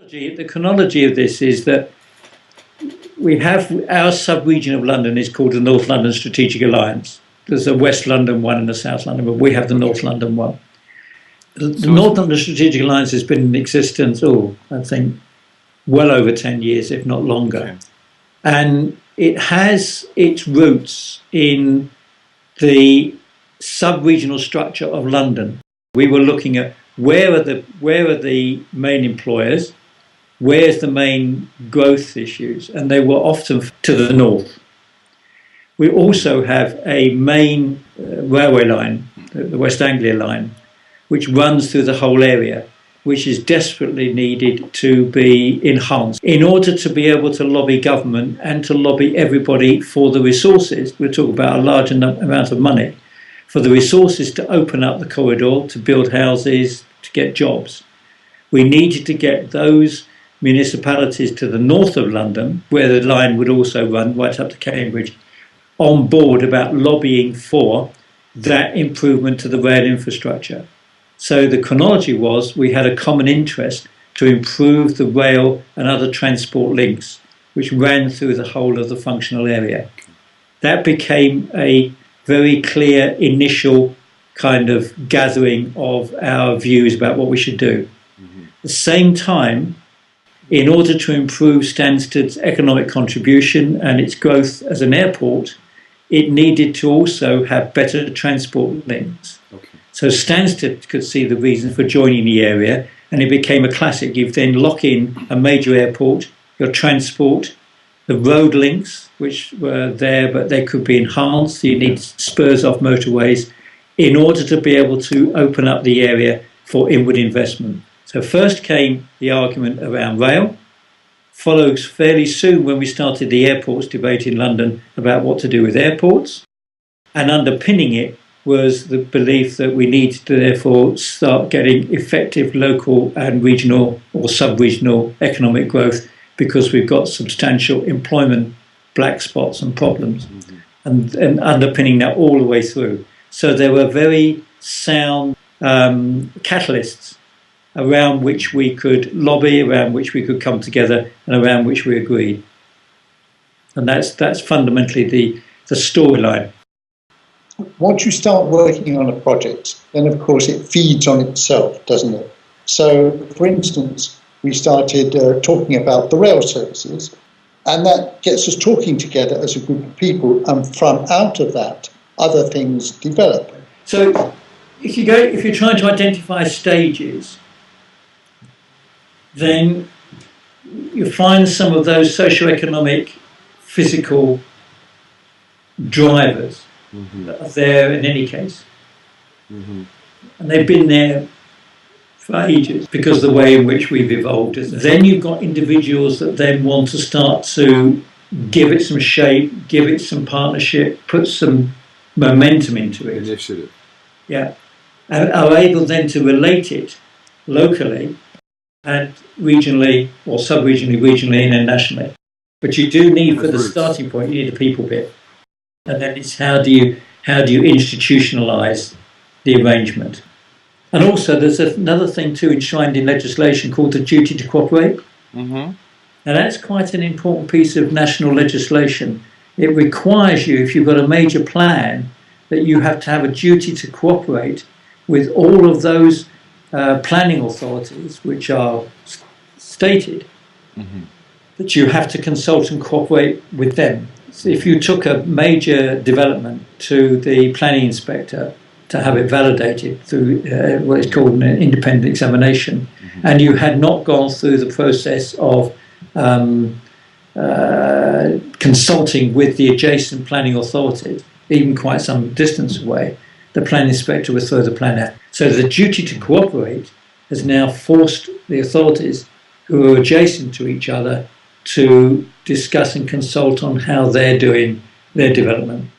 The chronology of this is that we have our sub-region of London is called the North London Strategic Alliance. There's a West London one and a South London, but we have the North London one. The North London Strategic Alliance has been in existence, I think, well over 10 years, if not longer. Okay. And it has its roots in the sub-regional structure of London. We were looking at where are the main employers, where's the main growth issues, and they were often to the north. We also have a main railway line, the West Anglia line, which runs through the whole area, which is desperately needed to be enhanced in order to be able to lobby government and to lobby everybody for the resources. We're talking about a large amount of money for the resources to open up the corridor, to build houses, to get jobs. We needed to get those municipalities to the north of London, where the line would also run right up to Cambridge, on board about lobbying for that improvement to the rail infrastructure. So the chronology was we had a common interest to improve the rail and other transport links, which ran through the whole of the functional area. That became a very clear initial kind of gathering of our views about what we should do. Mm-hmm. At the same time, in order to improve Stansted's economic contribution and its growth as an airport, it needed to also have better transport links. Okay. So Stansted could see the reason for joining the area, and it became a classic. You then lock in a major airport, your transport, the road links, which were there, but they could be enhanced. You need spurs off motorways in order to be able to open up the area for inward investment. So first came the argument around rail, followed fairly soon when we started the airports debate in London about what to do with airports, and underpinning it was the belief that we need to therefore start getting effective local and regional or sub-regional economic growth because we've got substantial employment black spots and problems, and underpinning that all the way through. So there were very sound catalysts around which we could lobby, around which we could come together, and around which we agreed. And that's fundamentally the storyline. Once you start working on a project, then of course it feeds on itself, doesn't it? So, for instance, we started talking about the rail services, and that gets us talking together as a group of people, and from out of that, other things develop. So, if you're trying to identify stages, then you find some of those socio-economic, physical drivers that are there in any case. Mm-hmm. And they've been there for ages because of the way in which we've evolved. Then you've got individuals that then want to start to give it some shape, give it some partnership, put some momentum into it. Initiative. Yeah. And are able then to relate it locally and regionally or sub-regionally, regionally and then nationally. But you do need, for the starting point, you need a people bit. And then it's how do you institutionalise the arrangement. And also there's another thing too enshrined in legislation called the duty to cooperate. Mm-hmm. And that's quite an important piece of national legislation. It requires you, if you've got a major plan, that you have to have a duty to cooperate with all of those planning authorities which are stated, that you have to consult and cooperate with them. So if you took a major development to the planning inspector to have it validated through what is called an independent examination, and you had not gone through the process of consulting with the adjacent planning authorities, even quite some distance away, the planning inspector would throw the plan out. So the duty to cooperate has now forced the authorities who are adjacent to each other to discuss and consult on how they're doing their development.